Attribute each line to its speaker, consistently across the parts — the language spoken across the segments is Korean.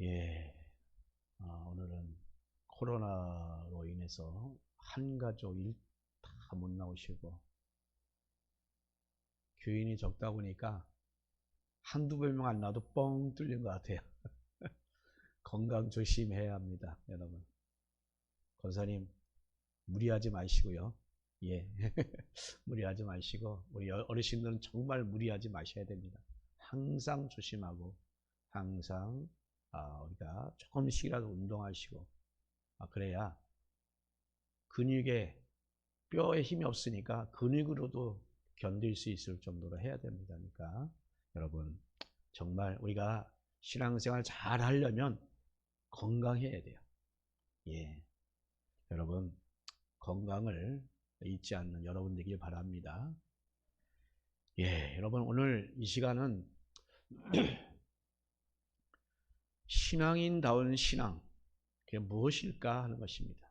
Speaker 1: 예, 오늘은 코로나로 인해서 한 가족 일 다 못 나오시고 교인이 적다 보니까 한두 명 안 나와도 뻥 뚫린 것 같아요. 건강 조심해야 합니다, 여러분. 권사님 무리하지 마시고요. 예, 무리하지 마시고 우리 어르신들은 정말 무리하지 마셔야 됩니다. 항상 조심하고 항상 우리가 조금씩이라도 운동하시고 그래야 근육에 뼈에 힘이 없으니까 근육으로도 견딜 수 있을 정도로 해야 됩니다. 그러니까 여러분 정말 우리가 신앙생활 잘 하려면 건강해야 돼요. 예, 여러분 건강을 잊지 않는 여러분 되길 바랍니다. 예, 여러분 오늘 이 시간은 신앙인다운 신앙, 그게 무엇일까 하는 것입니다.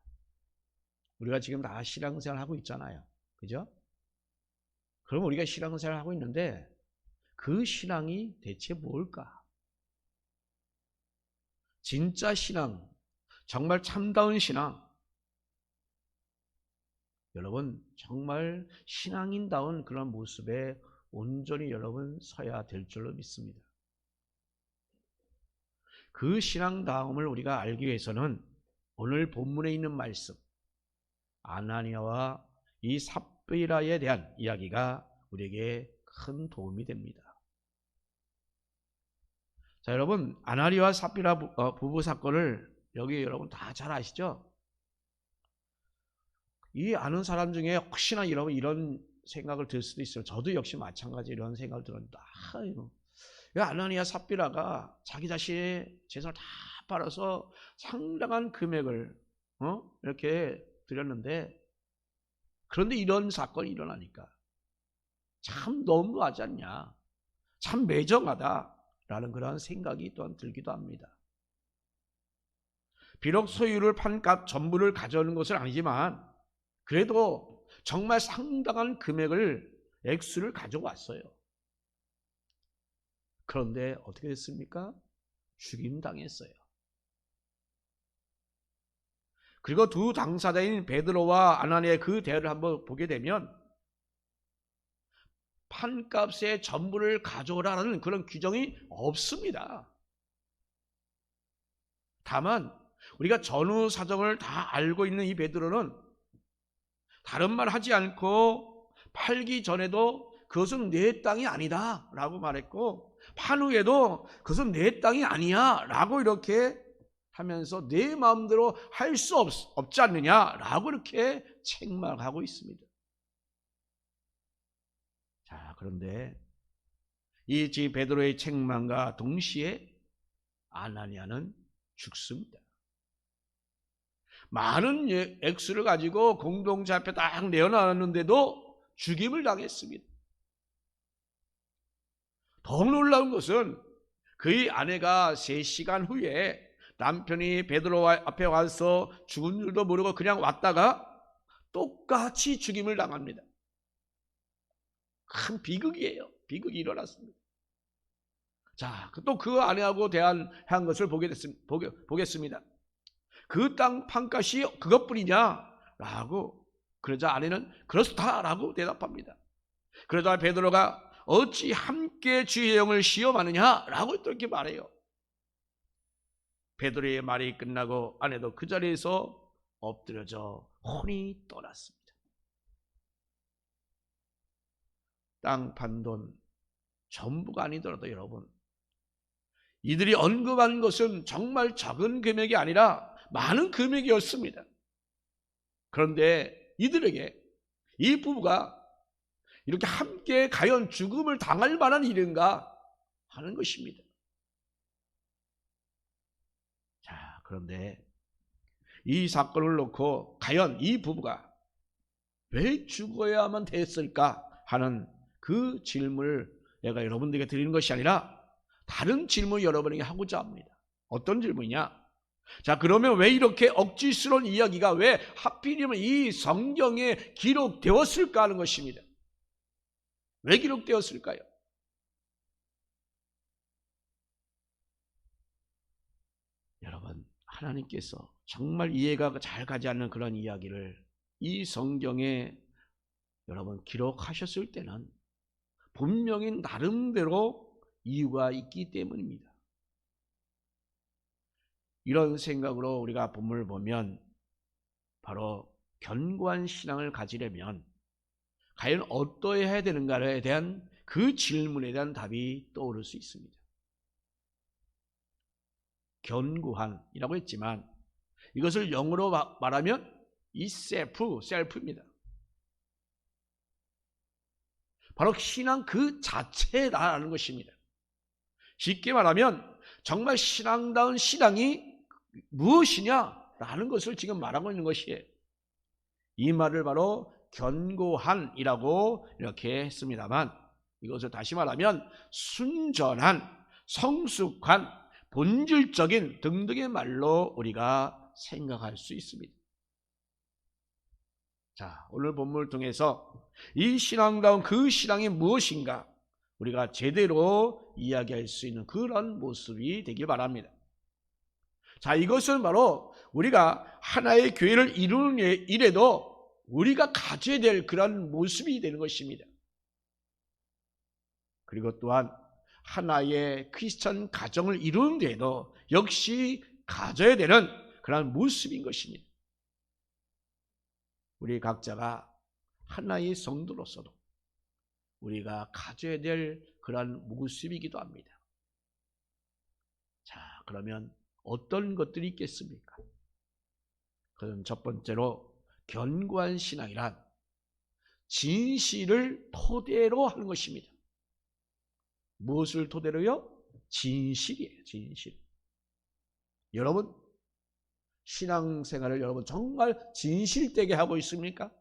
Speaker 1: 우리가 지금 다 신앙생활 하고 있잖아요. 그죠? 그럼 우리가 신앙생활 하고 있는데 그 신앙이 대체 뭘까? 진짜 신앙, 정말 참다운 신앙. 여러분 정말 신앙인다운 그런 모습에 온전히 여러분 서야 될 줄로 믿습니다. 그 신앙다움을 우리가 알기 위해서는 오늘 본문에 있는 말씀 아나니아와 이 삽비라에 대한 이야기가 우리에게 큰 도움이 됩니다. 자, 여러분 아나니아와 삽비라 부부 사건을 여기 여러분 다 잘 아시죠? 이 아는 사람 중에 혹시나 여러분 이런 생각을 들 수도 있어요. 저도 역시 마찬가지 이런 생각을 들었는데 아나니아 삽비라가 자기 자신의 재산을 다 팔아서 상당한 금액을 이렇게 드렸는데 그런데 이런 사건이 일어나니까 참 너무하지 않냐, 참 매정하다라는 그런 생각이 또한 들기도 합니다. 비록 소유를 판 값 전부를 가져오는 것은 아니지만 그래도 정말 상당한 금액을 액수를 가져왔어요. 그런데 어떻게 됐습니까? 죽임당했어요. 그리고 두 당사자인 베드로와 아나니아의 그 대화를 한번 보게 되면 판값의 전부를 가져오라는 그런 규정이 없습니다. 다만 우리가 전후 사정을 다 알고 있는 이 베드로는 다른 말 하지 않고 팔기 전에도 그것은 내 땅이 아니다 라고 말했고 판 후에도 그것은 내 땅이 아니야 라고 이렇게 하면서 내 마음대로 할 수 없지 않느냐라고 이렇게 책망하고 있습니다. 자, 그런데 이 베드로의 책망과 동시에 아나니아는 죽습니다. 많은 액수를 가지고 공동체 앞에 딱 내어놨는데도 죽임을 당했습니다. 더 놀라운 것은 그의 아내가 3시간 후에 남편이 베드로 앞에 와서 죽은 줄도 모르고 그냥 왔다가 똑같이 죽임을 당합니다. 큰 비극이에요. 비극이 일어났습니다. 자, 또 그 아내하고 대화한 것을 보겠습니다. 그 땅 판값이 그것뿐이냐? 라고 그러자 아내는 그렇다라고 대답합니다. 그러자 베드로가 어찌 함께 주의 영을 시험하느냐? 라고 또 이렇게 말해요. 베드로의 말이 끝나고 아내도 그 자리에서 엎드려져 혼이 떠났습니다. 땅 판 돈 전부가 아니더라도 여러분 이들이 언급한 것은 정말 적은 금액이 아니라 많은 금액이었습니다. 그런데 이들에게 이 부부가 이렇게 함께 과연 죽음을 당할 만한 일인가 하는 것입니다. 자, 그런데 이 사건을 놓고 과연 이 부부가 왜 죽어야만 됐을까 하는 그 질문을 내가 여러분들에게 드리는 것이 아니라 다른 질문을 여러분에게 하고자 합니다. 어떤 질문이냐? 자, 그러면 왜 이렇게 억지스러운 이야기가 왜 하필이면 이 성경에 기록되었을까 하는 것입니다. 왜 기록되었을까요? 여러분, 하나님께서 정말 이해가 잘 가지 않는 그런 이야기를 이 성경에 여러분 기록하셨을 때는 분명히 나름대로 이유가 있기 때문입니다. 이런 생각으로 우리가 본문을 보면 바로 견고한 신앙을 가지려면 과연 어떠해야 되는가에 대한 그 질문에 대한 답이 떠오를 수 있습니다. 견고한이라고 했지만 이것을 영어로 말하면 이 셀프입니다. 바로 신앙 그 자체라는 것입니다. 쉽게 말하면 정말 신앙다운 신앙이 무엇이냐라는 것을 지금 말하고 있는 것이에요. 이 말을 바로 견고한이라고 이렇게 했습니다만 이것을 다시 말하면 순전한, 성숙한, 본질적인 등등의 말로 우리가 생각할 수 있습니다. 자, 오늘 본문을 통해서 이 신앙다운 그 신앙이 무엇인가 우리가 제대로 이야기할 수 있는 그런 모습이 되길 바랍니다. 자, 이것은 바로 우리가 하나의 교회를 이루는 일에도 우리가 가져야 될 그런 모습이 되는 것입니다. 그리고 또한 하나의 크리스천 가정을 이루는 데에도 역시 가져야 되는 그런 모습인 것입니다. 우리 각자가 하나의 성도로서도 우리가 가져야 될 그런 모습이기도 합니다. 자, 그러면 어떤 것들이 있겠습니까? 그럼 첫 번째로 견고한 신앙이란 진실을 토대로 하는 것입니다. 무엇을 토대로요? 진실이에요. 진실. 여러분, 신앙생활을 여러분 정말 진실되게 하고 있습니까?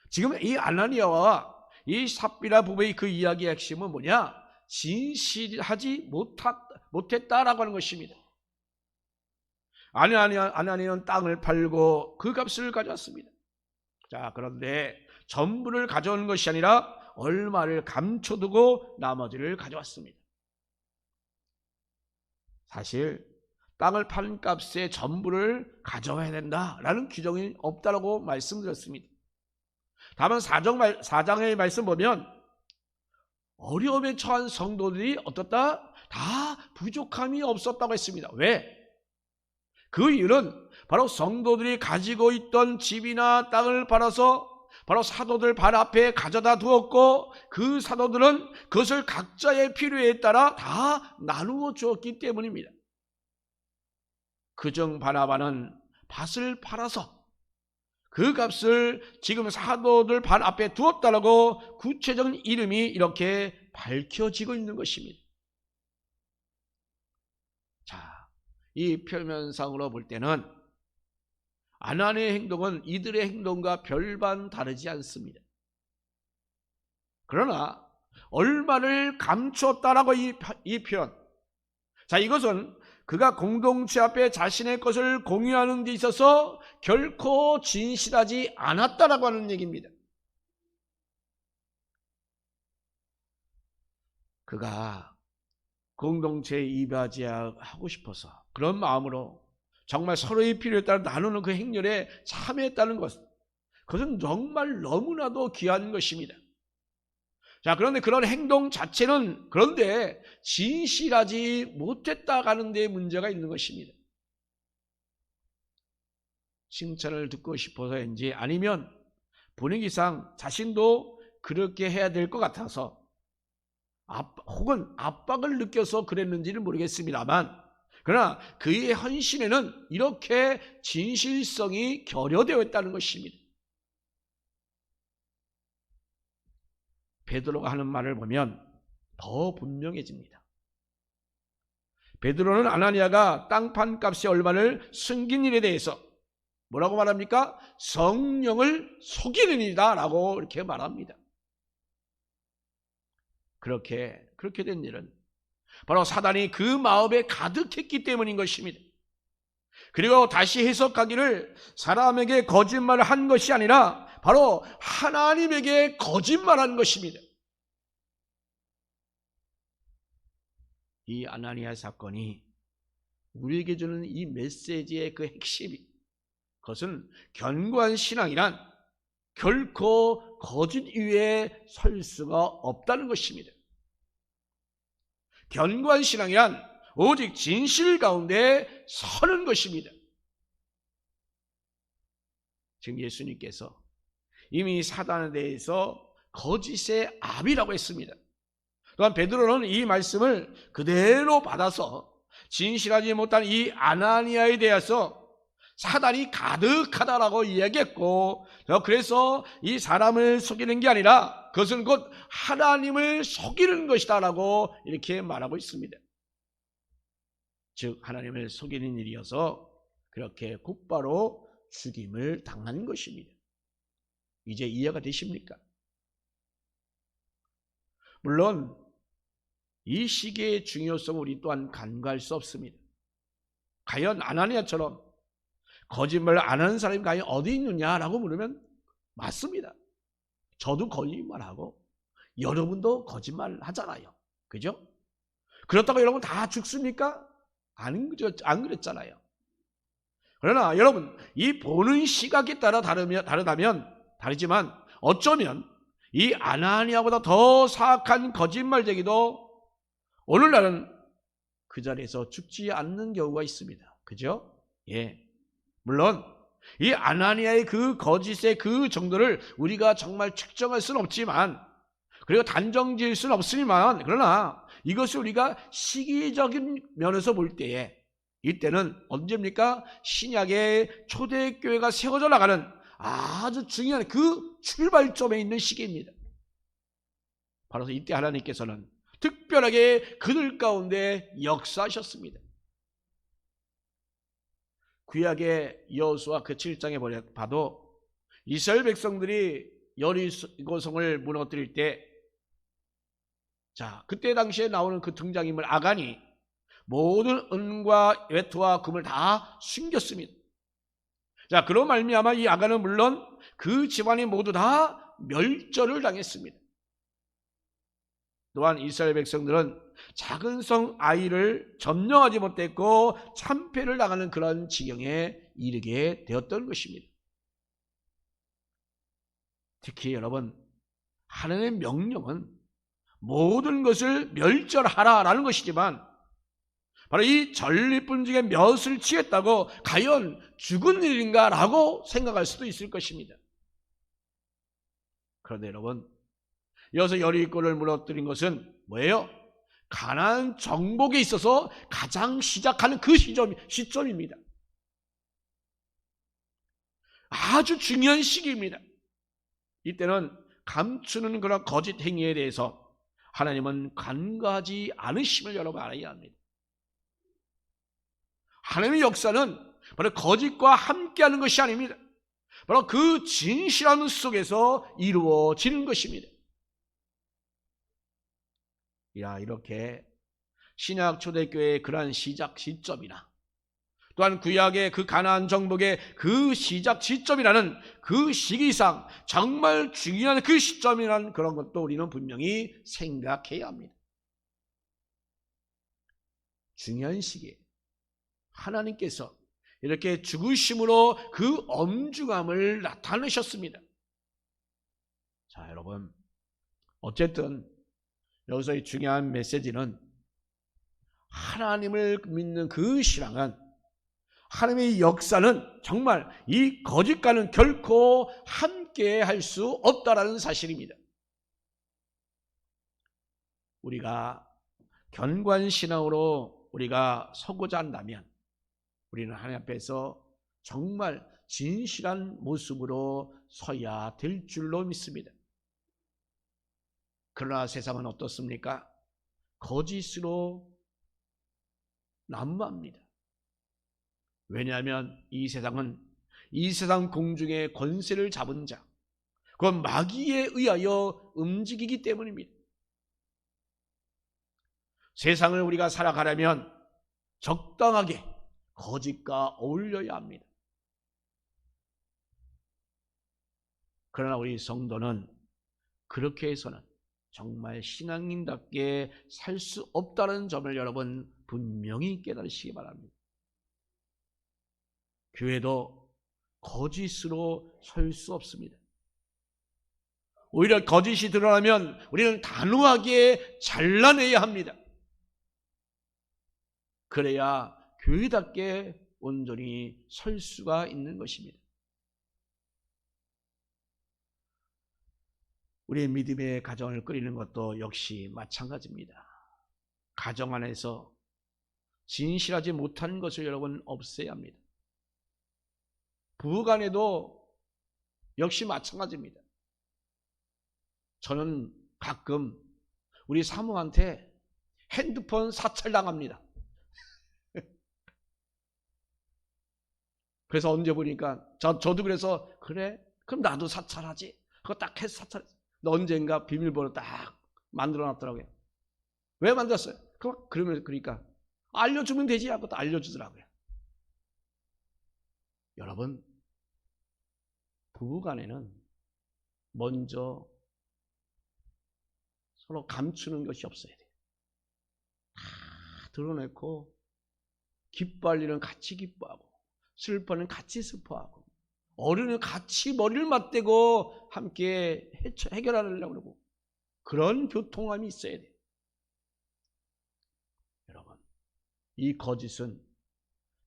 Speaker 1: 지금 이 아나니아와 이 삽비라 부부의 그 이야기의 핵심은 뭐냐? 진실하지 못했다라고 하는 것입니다. 아나니아는 땅을 팔고 그 값을 가져왔습니다. 자, 그런데 전부를 가져오는 것이 아니라 얼마를 감춰두고 나머지를 가져왔습니다. 사실 땅을 판 값에 전부를 가져와야 된다라는 규정이 없다라고 말씀드렸습니다. 다만 4장의 말씀 보면 어려움에 처한 성도들이 어떻다? 다 부족함이 없었다고 했습니다. 왜? 그 이유는 바로 성도들이 가지고 있던 집이나 땅을 팔아서 바로 사도들 발 앞에 가져다 두었고 그 사도들은 그것을 각자의 필요에 따라 다 나누어 주었기 때문입니다. 그중 바나바는 밭을 팔아서 그 값을 지금 사도들 발 앞에 두었다라고 구체적인 이름이 이렇게 밝혀지고 있는 것입니다. 자, 이 표면상으로 볼 때는 아나니아의 행동은 이들의 행동과 별반 다르지 않습니다. 그러나 얼마를 감추었다라고 이 표현. 자, 이것은 그가 공동체 앞에 자신의 것을 공유하는 데 있어서 결코 진실하지 않았다라고 하는 얘기입니다. 그가 공동체에 이바지하고 싶어서 그런 마음으로 정말 서로의 필요에 따라 나누는 그 행렬에 참여했다는 것, 그것은 정말 너무나도 귀한 것입니다. 자, 그런데 그런 행동 자체는 그런데 진실하지 못했다 가는 데 문제가 있는 것입니다. 칭찬을 듣고 싶어서인지 아니면 분위기상 자신도 그렇게 해야 될 것 같아서 혹은 압박을 느껴서 그랬는지는 모르겠습니다만 그러나 그의 헌신에는 이렇게 진실성이 결여되어 있다는 것입니다. 베드로가 하는 말을 보면 더 분명해집니다. 베드로는 아나니아가 땅 판 값의 얼마를 숨긴 일에 대해서 뭐라고 말합니까? 성령을 속이는 일이다 라고 이렇게 말합니다. 그렇게 된 일은 바로 사단이 그 마음에 가득했기 때문인 것입니다. 그리고 다시 해석하기를 사람에게 거짓말을 한 것이 아니라 바로 하나님에게 거짓말한 것입니다. 이 아나니아 사건이 우리에게 주는 이 메시지의 그 핵심이, 그것은 견고한 신앙이란 결코 거짓 위에 설 수가 없다는 것입니다. 견고한 신앙이란 오직 진실 가운데 서는 것입니다. 지금 예수님께서 이미 사단에 대해서 거짓의 아비라고 했습니다. 또한 베드로는 이 말씀을 그대로 받아서 진실하지 못한 이 아나니아에 대해서 사단이 가득하다라고 이야기했고, 그래서 이 사람을 속이는 게 아니라 그것은 곧 하나님을 속이는 것이다라고 이렇게 말하고 있습니다. 즉 하나님을 속이는 일이어서 그렇게 곧바로 죽임을 당한 것입니다. 이제 이해가 되십니까? 물론 이 시기의 중요성을 우리 또한 간과할 수 없습니다. 과연 아나니아처럼 거짓말을 안 하는 사람이 과연 어디 있느냐라고 물으면 맞습니다. 저도 거짓말하고 여러분도 거짓말 하잖아요. 그죠? 그렇다고 여러분 다 죽습니까? 안 그랬잖아요. 그러나 여러분, 이 보는 시각에 따라 다르지만 어쩌면 이 아나니아보다 더 사악한 거짓말쟁이도 오늘날은 그 자리에서 죽지 않는 경우가 있습니다. 그죠? 예. 물론 이 아나니아의 그 거짓의 그 정도를 우리가 정말 측정할 수는 없지만, 그리고 단정 지을 수는 없으니만, 그러나 이것을 우리가 시기적인 면에서 볼 때에, 이때는 언제입니까? 신약의 초대교회가 세워져 나가는 아주 중요한 그 출발점에 있는 시기입니다. 바로 이때 하나님께서는 특별하게 그들 가운데 역사하셨습니다. 구약의 여호수아 그 7장에 봐도 이스라엘 백성들이 여리고성을 무너뜨릴 때, 자, 그때 당시에 나오는 그 등장인물 아간이 모든 은과 외투와 금을 다 숨겼습니다. 자, 그로 말미암아 이 아간은 물론 그 집안이 모두 다 멸절을 당했습니다. 또한 이스라엘 백성들은 작은 성 아이를 점령하지 못했고 참패를 당하는 그런 지경에 이르게 되었던 것입니다. 특히 여러분, 하나님의 명령은 모든 것을 멸절하라라는 것이지만, 바로 이 전리품 중에 몇을 취했다고 과연 죽은 일인가라고 생각할 수도 있을 것입니다. 그런데 여러분, 여기서 여리고를 무너뜨린 것은 뭐예요? 가나안 정복에 있어서 가장 시작하는 그 시점입니다. 아주 중요한 시기입니다. 이때는 감추는 그런 거짓 행위에 대해서 하나님은 간과하지 않으심을 여러분 알아야 합니다. 하나님의 역사는 바로 거짓과 함께하는 것이 아닙니다. 바로 그 진실함 속에서 이루어지는 것입니다. 이렇게 신약 초대교회의 그러한 시작 시점이나 또한 구약의 그 가나안 정복의 그 시작 시점이라는 그 시기상 정말 중요한 그 시점이라는 그런 것도 우리는 분명히 생각해야 합니다. 중요한 시기에 하나님께서 이렇게 죽으심으로 그 엄중함을 나타내셨습니다. 자, 여러분, 어쨌든 여기서 이 중요한 메시지는 하나님을 믿는 그 신앙은, 하나님의 역사는 정말 이 거짓과는 결코 함께 할 수 없다라는 사실입니다. 우리가 견고한 신앙으로 우리가 서고자 한다면 우리는 하나님 앞에서 정말 진실한 모습으로 서야 될 줄로 믿습니다. 그러나 세상은 어떻습니까? 거짓으로 난무합니다. 왜냐하면 이 세상은 이 세상 공중의 권세를 잡은 자, 그건 마귀에 의하여 움직이기 때문입니다. 세상을 우리가 살아가려면 적당하게 거짓과 어울려야 합니다. 그러나 우리 성도는 그렇게 해서는 정말 신앙인답게 살 수 없다는 점을 여러분 분명히 깨달으시기 바랍니다. 교회도 거짓으로 설 수 없습니다. 오히려 거짓이 드러나면 우리는 단호하게 잘라내야 합니다. 그래야 교회답게 온전히 설 수가 있는 것입니다. 우리의 믿음의 가정을 꾸리는 것도 역시 마찬가지입니다. 가정 안에서 진실하지 못한 것을 여러분 없애야 합니다. 부부간에도 역시 마찬가지입니다. 저는 가끔 우리 사모한테 핸드폰 사찰당합니다. 그래서 언제 보니까 저도 그래서 그래? 그럼 나도 사찰하지. 그거 딱 해서 사찰했어. 언젠가 비밀번호 딱 만들어놨더라고요. 왜 만들었어요? 그러니까 알려주면 되지 하고 또 알려주더라고요. 여러분, 부부간에는 먼저 서로 감추는 것이 없어야 돼요. 다 드러내고 기뻐할 일은 같이 기뻐하고 슬퍼할 일은 같이 슬퍼하고 어른은 같이 머리를 맞대고 함께 해결하려고 그러고 그런 교통함이 있어야 돼요. 여러분, 이 거짓은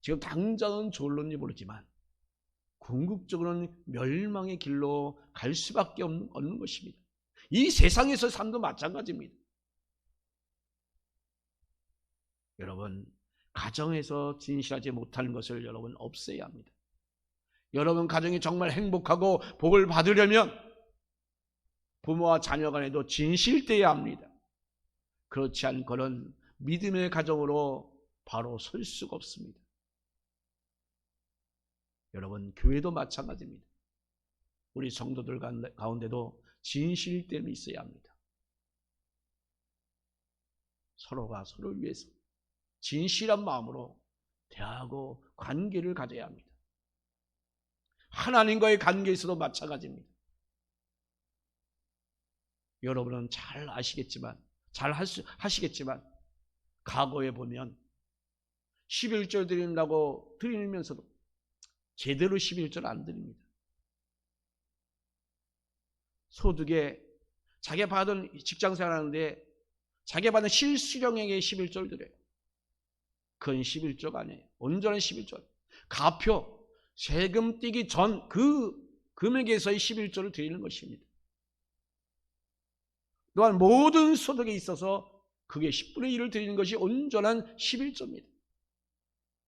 Speaker 1: 지금 당장은 좋을런지 모르지만 궁극적으로는 멸망의 길로 갈 수밖에 없는 것입니다. 이 세상에서 삶도 마찬가지입니다. 여러분, 가정에서 진실하지 못하는 것을 여러분 없애야 합니다. 여러분 가정이 정말 행복하고 복을 받으려면 부모와 자녀 간에도 진실되어야 합니다. 그렇지 않고는 믿음의 가정으로 바로 설 수가 없습니다. 여러분, 교회도 마찬가지입니다. 우리 성도들 가운데도 진실됨이 있어야 합니다. 서로가 서로를 위해서 진실한 마음으로 대하고 관계를 가져야 합니다. 하나님과의 관계에서도 마찬가지입니다. 여러분은 잘 아시겠지만, 하시겠지만 과거에 보면 11절 드린다고 드리면서도 제대로 11절 안 드립니다. 소득에 자기가 받은 직장생활 하는데 자기가 받은 실수령에게 11절 드려요. 그건 11조가 아니에요. 온전한 11조. 가표, 세금 떼기 전 그 금액에서의 11조를 드리는 것입니다. 또한 모든 소득에 있어서 그게 10분의 1을 드리는 것이 온전한 11조입니다.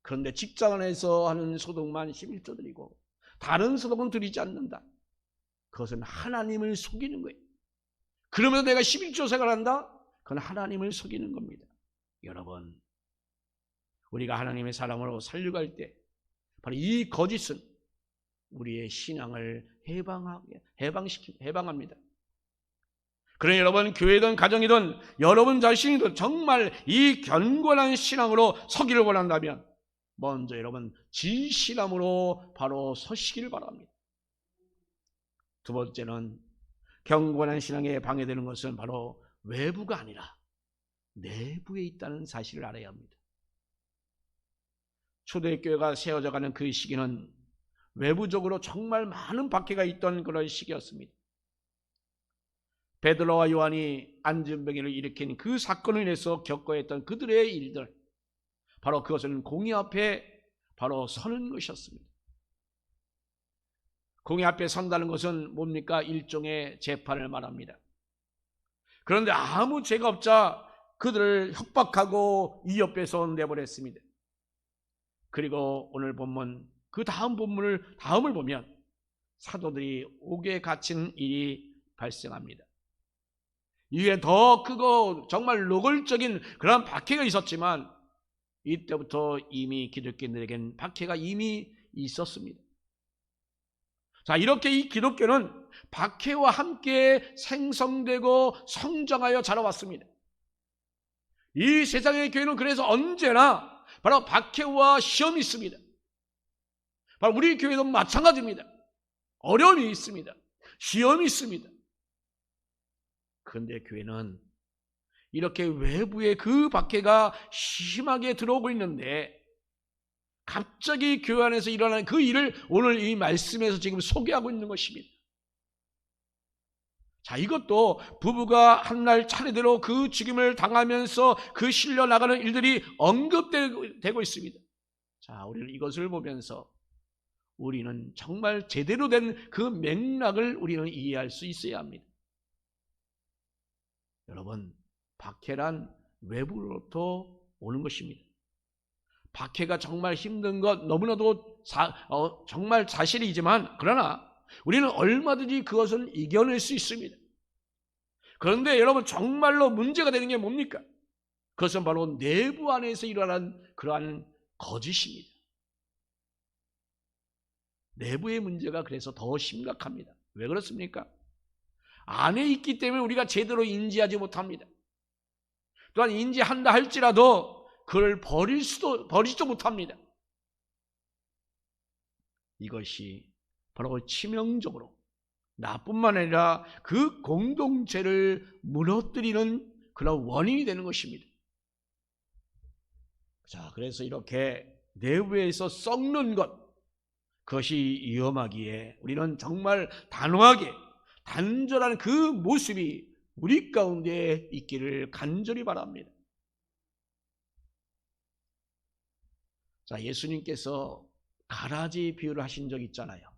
Speaker 1: 그런데 직장 안에서 하는 소득만 11조 드리고 다른 소득은 드리지 않는다. 그것은 하나님을 속이는 거예요. 그러면서 내가 11조 생활한다? 그건 하나님을 속이는 겁니다. 여러분, 우리가 하나님의 사람으로 살려갈 때 바로 이 거짓은 우리의 신앙을 해방합니다. 그러니 여러분, 교회든 가정이든 여러분 자신이든 정말 이 견고한 신앙으로 서기를 원한다면 먼저 여러분 진실함으로 바로 서시기를 바랍니다. 두 번째는 견고한 신앙에 방해되는 것은 바로 외부가 아니라 내부에 있다는 사실을 알아야 합니다. 초대교회가 세워져가는 그 시기는 외부적으로 정말 많은 박해가 있던 그런 시기였습니다. 베드로와 요한이 안전병기를 일으킨 그 사건을 인해서 겪어야 했던 그들의 일들, 바로 그것은 공의 앞에 바로 서는 것이었습니다. 공의 앞에 선다는 것은 뭡니까? 일종의 재판을 말합니다. 그런데 아무 죄가 없자 그들을 협박하고 이 옆에서 내버렸습니다. 그리고 오늘 본문 그 다음을 보면 사도들이 옥에 갇힌 일이 발생합니다. 이후에 더 크고 정말 노골적인 그런 박해가 있었지만 이때부터 이미 기독교인들에겐 박해가 이미 있었습니다. 자, 이렇게 이 기독교는 박해와 함께 생성되고 성장하여 자라왔습니다. 이 세상의 교회는 그래서 언제나 바로 박해와 시험이 있습니다. 바로 우리 교회도 마찬가지입니다. 어려움이 있습니다. 시험이 있습니다. 그런데 교회는 이렇게 외부에 그 박해가 심하게 들어오고 있는데 갑자기 교회 안에서 일어나는 그 일을 오늘 이 말씀에서 지금 소개하고 있는 것입니다. 자, 이것도 부부가 한날 차례대로 그 죽임을 당하면서 그 실려 나가는 일들이 언급되고 있습니다. 자, 우리는 이것을 보면서 우리는 정말 제대로 된 그 맥락을 우리는 이해할 수 있어야 합니다. 여러분, 박해란 외부로부터 오는 것입니다. 박해가 정말 힘든 것 너무나도 정말 사실이지만 그러나 우리는 얼마든지 그것은 이겨낼 수 있습니다. 그런데 여러분 정말로 문제가 되는 게 뭡니까? 그것은 바로 내부 안에서 일어난 그러한 거짓입니다. 내부의 문제가 그래서 더 심각합니다. 왜 그렇습니까? 안에 있기 때문에 우리가 제대로 인지하지 못합니다. 또한 인지한다 할지라도 그걸 버리지도 못합니다. 이것이 바로 치명적으로 나뿐만 아니라 그 공동체를 무너뜨리는 그런 원인이 되는 것입니다. 자, 그래서 이렇게 내부에서 썩는 것, 그것이 위험하기에 우리는 정말 단호하게 단절한 그 모습이 우리 가운데 있기를 간절히 바랍니다. 자, 예수님께서 가라지 비유를 하신 적 있잖아요.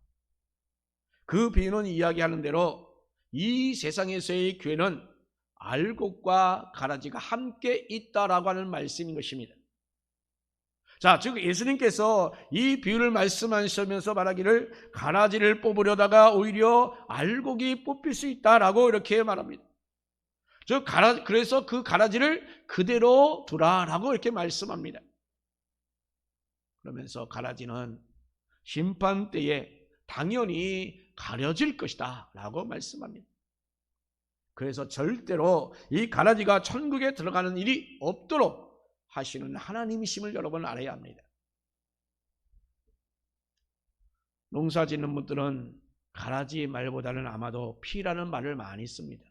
Speaker 1: 그 비유는 이야기하는 대로 이 세상에서의 교회는 알곡과 가라지가 함께 있다라고 하는 말씀인 것입니다. 자, 즉 예수님께서 이 비유를 말씀하시면서 말하기를 가라지를 뽑으려다가 오히려 알곡이 뽑힐 수 있다라고 이렇게 말합니다. 즉 그래서 그 가라지를 그대로 두라라고 이렇게 말씀합니다. 그러면서 가라지는 심판 때에 당연히 가려질 것이다 라고 말씀합니다. 그래서 절대로 이 가라지가 천국에 들어가는 일이 없도록 하시는 하나님이심을 여러분 알아야 합니다. 농사 짓는 분들은 가라지 말보다는 아마도 피라는 말을 많이 씁니다.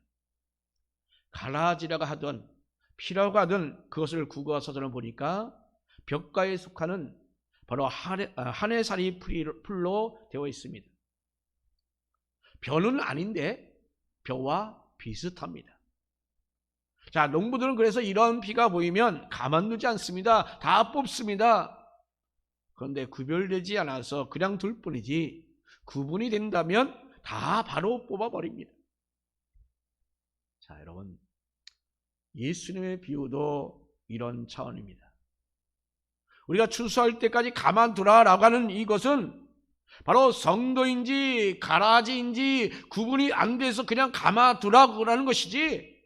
Speaker 1: 가라지라고 하든 피라고 하든 그것을 국어서전을 보니까 벽가에 속하는 바로 한해살이 풀로 되어 있습니다. 벼는 아닌데 벼와 비슷합니다. 자, 농부들은 그래서 이런 피가 보이면 가만두지 않습니다. 다 뽑습니다. 그런데 구별되지 않아서 그냥 둘 뿐이지 구분이 된다면 다 바로 뽑아버립니다. 자, 여러분, 예수님의 비유도 이런 차원입니다. 우리가 추수할 때까지 가만두라라고 하는 이것은 바로 성도인지 가라지인지 구분이 안 돼서 그냥 가만두라는 것이지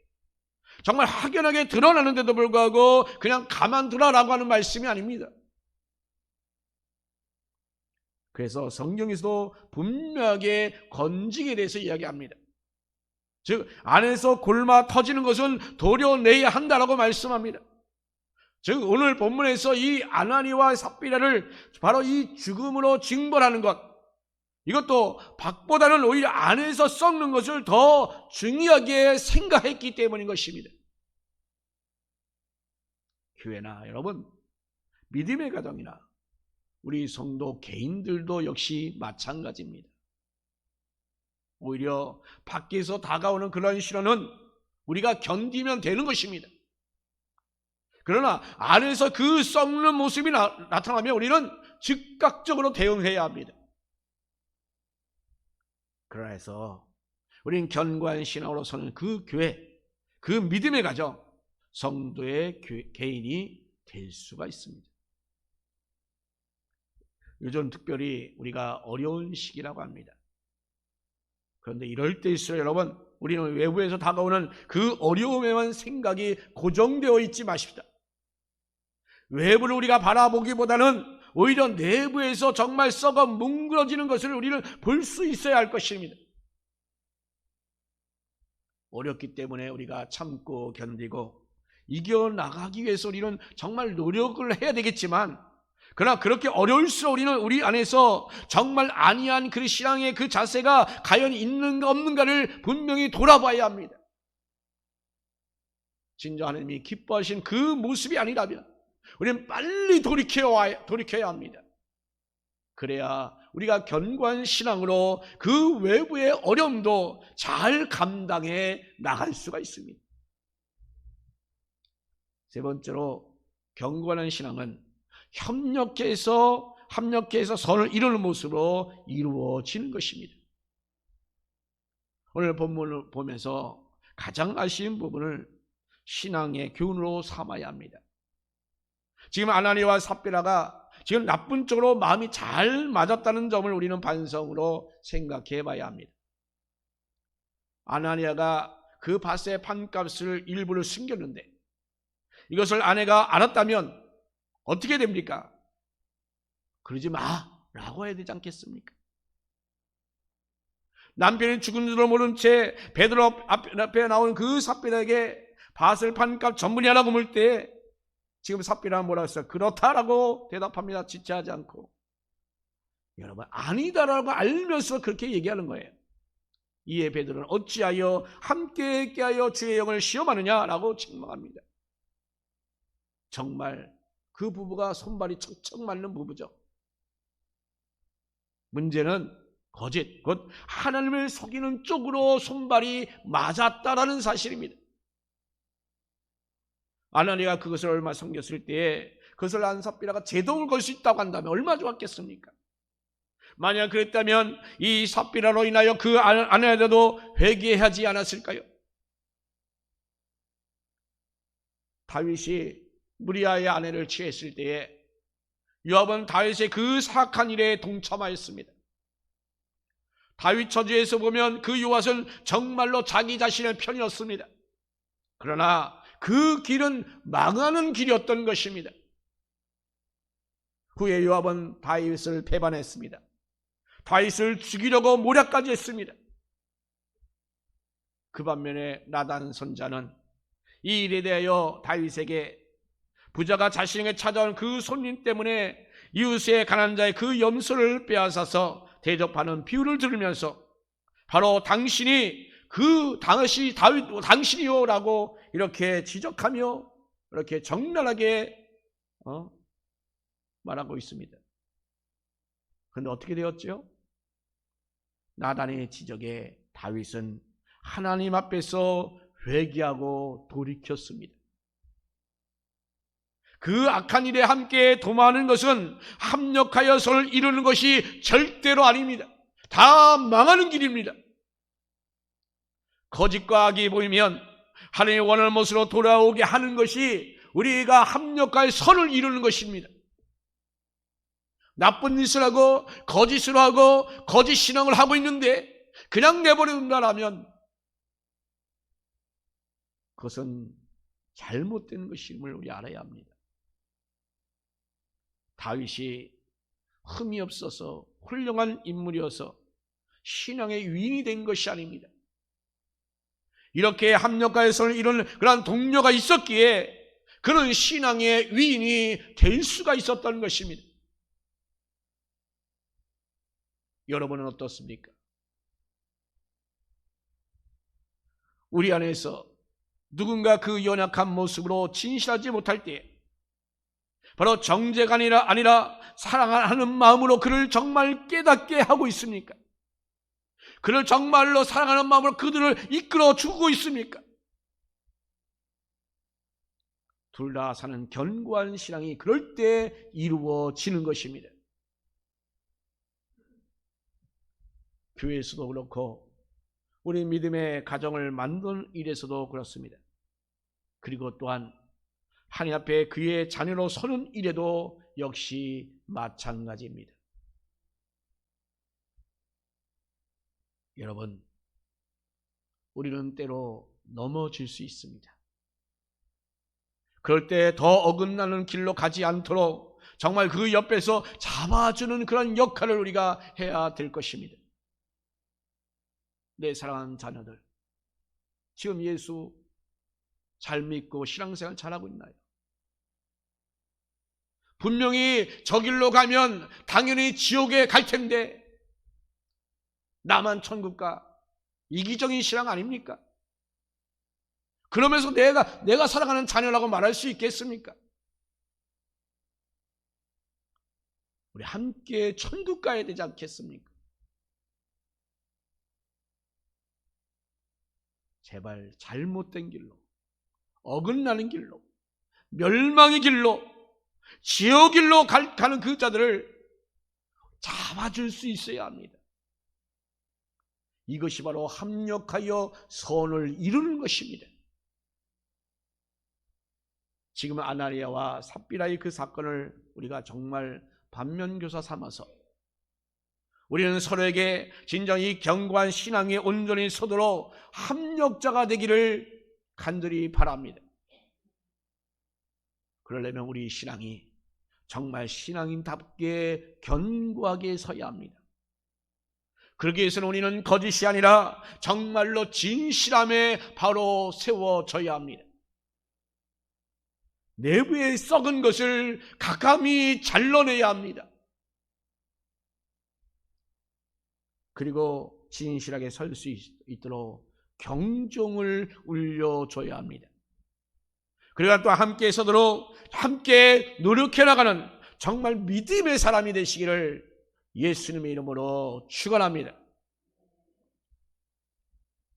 Speaker 1: 정말 확연하게 드러나는데도 불구하고 그냥 가만두라라고 하는 말씀이 아닙니다. 그래서 성경에서도 분명하게 건지기에 대해서 이야기합니다. 즉 안에서 골마 터지는 것은 도려내야 한다라고 말씀합니다. 즉 오늘 본문에서 이 아나니와 삽비라를 바로 이 죽음으로 징벌하는 것, 이것도 밖보다는 오히려 안에서 썩는 것을 더 중요하게 생각했기 때문인 것입니다. 교회나 여러분, 믿음의 가정이나 우리 성도 개인들도 역시 마찬가지입니다. 오히려 밖에서 다가오는 그런 시련은 우리가 견디면 되는 것입니다. 그러나 안에서 그 썩는 모습이 나타나면 우리는 즉각적으로 대응해야 합니다. 그래서 우리는 견고한 신앙으로서는 그 교회, 그 믿음의 가정, 성도의 개인이 될 수가 있습니다. 요즘 특별히 우리가 어려운 시기라고 합니다. 그런데 이럴 때일수록 여러분, 우리는 외부에서 다가오는 그 어려움에만 생각이 고정되어 있지 마십시다. 외부를 우리가 바라보기보다는 오히려 내부에서 정말 썩어 뭉그러지는 것을 우리는 볼 수 있어야 할 것입니다. 어렵기 때문에 우리가 참고 견디고 이겨나가기 위해서 우리는 정말 노력을 해야 되겠지만, 그러나 그렇게 어려울수록 우리는 우리 안에서 정말 아니한 그 신앙의 그 자세가 과연 있는가 없는가를 분명히 돌아봐야 합니다. 진정 하나님이 기뻐하신 그 모습이 아니라면 우리는 빨리 돌이켜야 합니다. 그래야 우리가 견고한 신앙으로 그 외부의 어려움도 잘 감당해 나갈 수가 있습니다. 세 번째로 견고한 신앙은 협력해서 선을 이루는 모습으로 이루어지는 것입니다. 오늘 본문을 보면서 가장 아쉬운 부분을 신앙의 교훈으로 삼아야 합니다. 지금 아나니아와 삽비라가 지금 나쁜 쪽으로 마음이 잘 맞았다는 점을 우리는 반성으로 생각해 봐야 합니다. 아나니아가 그 밭의 판값을 일부를 숨겼는데 이것을 아내가 알았다면 어떻게 됩니까? 그러지 마라고 해야 되지 않겠습니까? 남편이 죽은 줄도 모른 채 베드로 앞에 나온 그 삽비라에게 밭을 판값 전문이 하라고 물 때 지금 삽비라는 뭐라고 했어요? 그렇다라고 대답합니다. 지체하지 않고. 여러분, 아니다라고 알면서 그렇게 얘기하는 거예요. 이에 베드로는 어찌하여 함께 있게 하여 주의 영을 시험하느냐라고 책망합니다. 정말 그 부부가 손발이 척척 맞는 부부죠. 문제는 거짓, 곧 하나님을 속이는 쪽으로 손발이 맞았다라는 사실입니다. 아나니아가 그것을 얼마 섬겼을 때에 그것을 안 삽비라가 제동을 걸 수 있다고 한다면 얼마나 좋았겠습니까? 만약 그랬다면 이 삽비라로 인하여 그 아내도 회개하지 않았을까요? 다윗이 무리아의 아내를 취했을 때에 요압은 다윗의 그 사악한 일에 동참하였습니다. 다윗 저주에서 보면 그 요압은 정말로 자기 자신의 편이었습니다. 그러나 그 길은 망하는 길이었던 것입니다. 후에 요압은 다윗을 배반했습니다. 다윗을 죽이려고 모략까지 했습니다. 그 반면에 나단 선자는 이 일에 대하여 다윗에게 부자가 자신에게 찾아온 그 손님 때문에 이웃의 가난한 자의 그 염소를 빼앗아서 대접하는 비유를 들으면서 바로 당신이 당신이요라고 이렇게 지적하며 이렇게 적나라하게 말하고 있습니다. 그런데 어떻게 되었죠? 나단의 지적에 다윗은 하나님 앞에서 회개하고 돌이켰습니다. 그 악한 일에 함께 도모하는 것은 합력하여 선을 이루는 것이 절대로 아닙니다. 다 망하는 길입니다. 거짓과 악이 보이면 하나님의 원하는 모습으로 돌아오게 하는 것이 우리가 합력하여 선을 이루는 것입니다. 나쁜 짓을 하고 거짓을 하고 거짓 신앙을 하고 있는데 그냥 내버려둔다라면 그것은 잘못된 것임을 우리 알아야 합니다. 다윗이 흠이 없어서 훌륭한 인물이어서 신앙의 위인이 된 것이 아닙니다. 이렇게 합력하여 선을 이루는 그런 동료가 있었기에 그는 신앙의 위인이 될 수가 있었던 것입니다. 여러분은 어떻습니까? 우리 안에서 누군가 그 연약한 모습으로 진실하지 못할 때 바로 정죄가 아니라 사랑하는 마음으로 그를 정말 깨닫게 하고 있습니까? 그를 정말로 사랑하는 마음으로 그들을 이끌어 주고 있습니까? 둘 다 사는 견고한 신앙이 그럴 때 이루어지는 것입니다. 교회에서도 그렇고 우리 믿음의 가정을 만드는 일에서도 그렇습니다. 그리고 또한 하나님 앞에 그의 자녀로 서는 일에도 역시 마찬가지입니다. 여러분, 우리는 때로 넘어질 수 있습니다. 그럴 때 더 어긋나는 길로 가지 않도록 정말 그 옆에서 잡아주는 그런 역할을 우리가 해야 될 것입니다. 내 사랑하는 자녀들, 지금 예수 잘 믿고 신앙생활 잘하고 있나요? 분명히 저 길로 가면 당연히 지옥에 갈 텐데 나만 천국 가, 이기적인 신앙 아닙니까? 그러면서 내가 사랑하는 자녀라고 말할 수 있겠습니까? 우리 함께 천국 가야 되지 않겠습니까? 제발 잘못된 길로, 어긋나는 길로, 멸망의 길로, 지옥 길로 가는 그 자들을 잡아줄 수 있어야 합니다. 이것이 바로 합력하여 선을 이루는 것입니다. 지금 아나니아와 삽비라의 그 사건을 우리가 정말 반면교사 삼아서 우리는 서로에게 진정히 견고한 신앙에 온전히 서도록 합력자가 되기를 간절히 바랍니다. 그러려면 우리 신앙이 정말 신앙인답게 견고하게 서야 합니다. 그러기 위해서는 우리는 거짓이 아니라 정말로 진실함에 바로 세워져야 합니다. 내부에 썩은 것을 가감히 잘라내야 합니다. 그리고 진실하게 설 수 있도록 경종을 울려줘야 합니다. 그리고 또 함께 서도록 함께 노력해 나가는 정말 믿음의 사람이 되시기를 예수님의 이름으로 축원합니다.